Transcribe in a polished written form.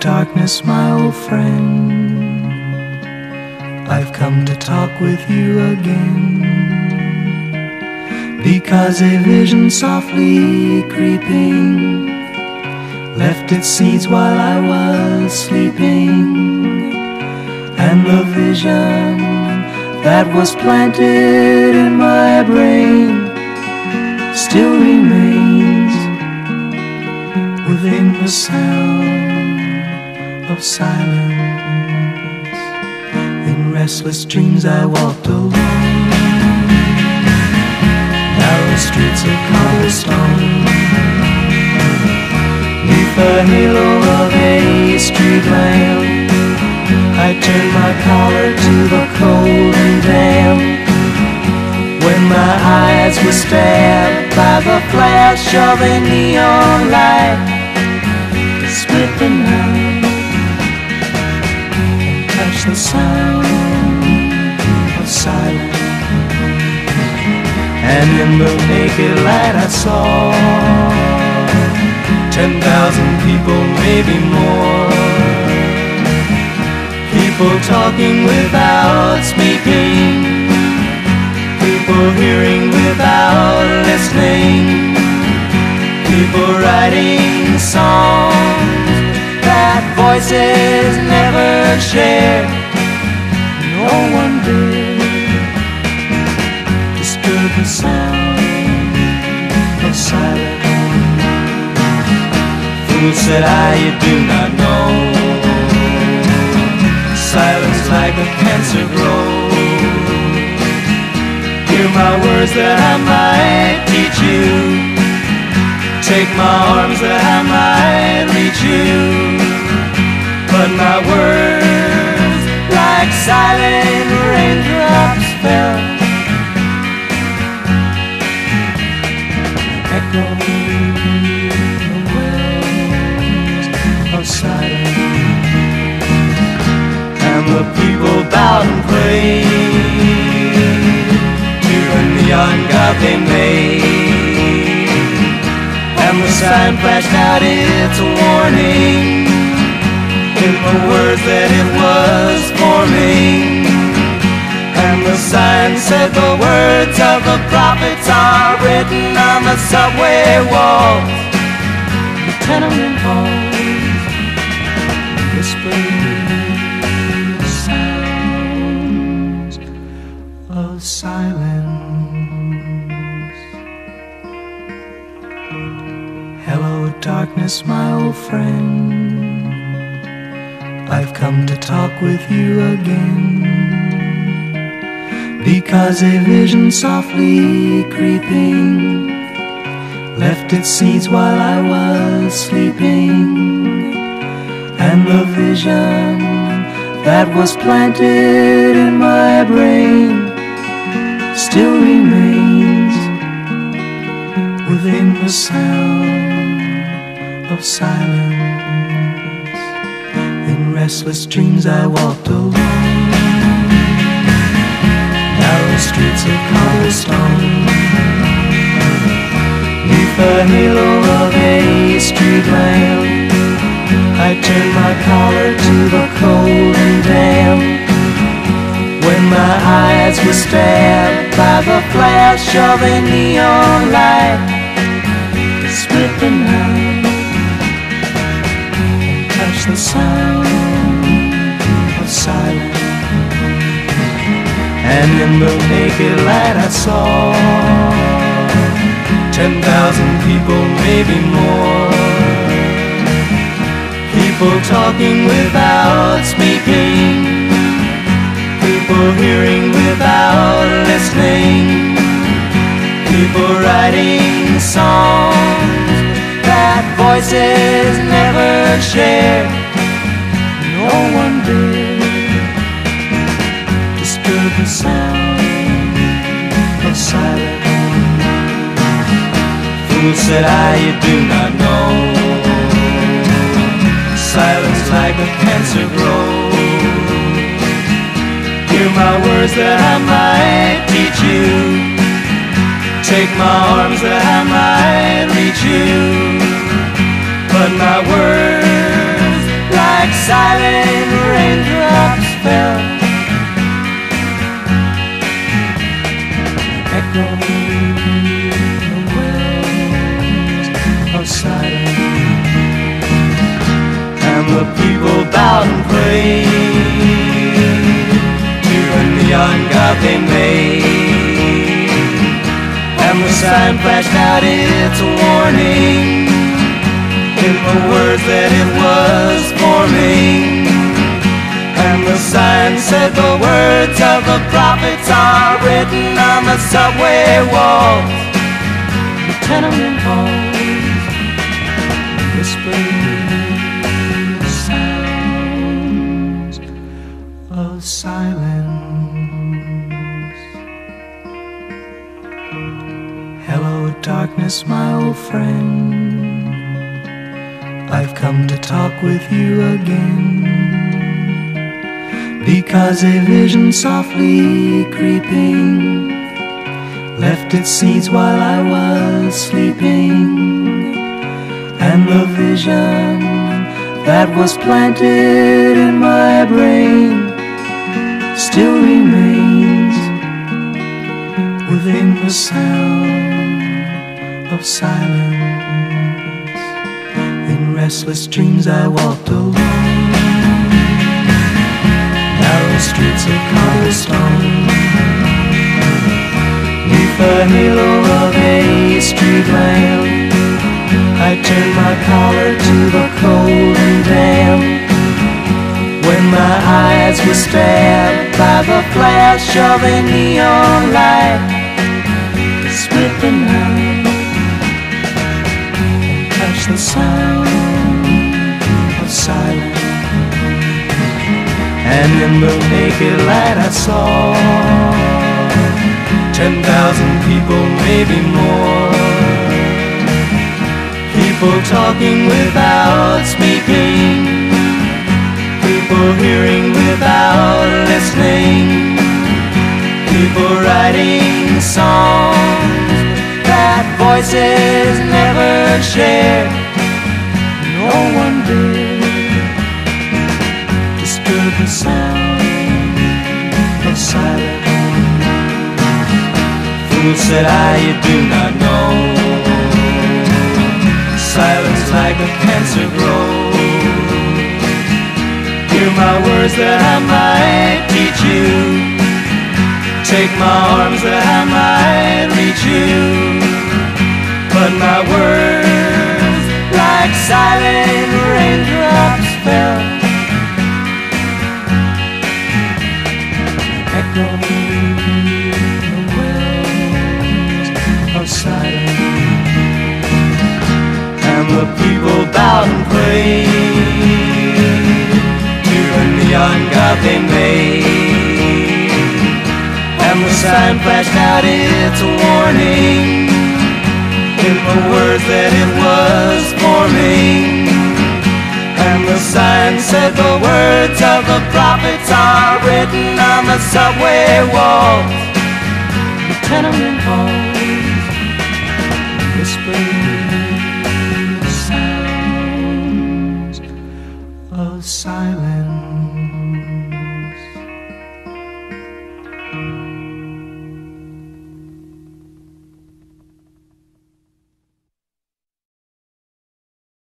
darkness, my old friend. I've come to talk with you again, because a vision softly creeping left its seeds while I was sleeping, and the vision that was planted in my brain still remains within the sound of silence. In restless dreams I walked alone, narrow streets of cobblestone, neath the halo of a street lamp. I turned my collar to the cold and damp, when my eyes were stabbed by the flash of a neon light that split the night and touched the sound of silence. And in the naked light I saw 10,000 people, maybe more, people talking without speaking, people hearing without listening, people writing songs that voices never shared. No one did disturb the sound of silence. Fool, said I, you do not know, silence like a cancer grows. Hear my words that I might teach you, take my arms that I might reach you, but my words like silent raindrops fell, echoing the wells of silence. And the people bowed and prayed to the neon god they made, and the sign flashed out its warning in the words that it was forming. And the sign said the words of the prophets are written on the subway walls, the tenement halls, whispering sounds of silence. Hello, darkness, my old friend. I've come to talk with you again, because a vision softly creeping left its seeds while I was sleeping, and the vision that was planted in my brain still remains within the sound of silence. In restless dreams I walked alone, narrow streets of cobblestone, neath the halo of a street lamp. I turned my collar to the cold and damp, when my eyes were stabbed by the flash of a neon light that split the night and touched the sound of silence. And in the naked light I saw 10,000 people, maybe more, people talking without speaking, people hearing without listening, people writing songs that voices never shared. No one did disturb the sound of silence. Fool, said I, you do not know, silence like a cancer grows. Hear my words that I might teach you, take my arms that I might reach you, but my words like silent raindrops fell, echoing the wells of silence. And the people bowed and prayed to a neon god they made, and the sign flashed out its warning in the words that it was forming. And the sign said the words of the prophets are written on the subway walls, the tenement halls, whispering sounds of silence. Hello, darkness, my old friend, I've come to talk with you again, because a vision softly creeping left its seeds while I was sleeping. And the vision that was planted in my brain still remains within the sound of silence. In restless dreams I walked alone, narrow streets of cobblestone, neath the halo of a street lamp. I turned my collar to the cold and damp, when my eyes were stabbed by the flash of a neon light that split the night and touched the sound of silence. And in the naked light I saw 10,000 people, maybe more, people talking without speaking, people hearing without listening, people writing songs that voices never share. No one did disturb the sound of silence. Fool, said I, you do not know, silence like a cancer grows. Hear my words that I might teach you, take my arms that I might reach you, but my words like silent raindrops fell, echoing the wells of silence. And the people bowed and prayed to a neon god they made, and the sign flashed out its warning in the words that it was forming. And the sign said the words of the prophets are written on the subway walls, the tenement halls,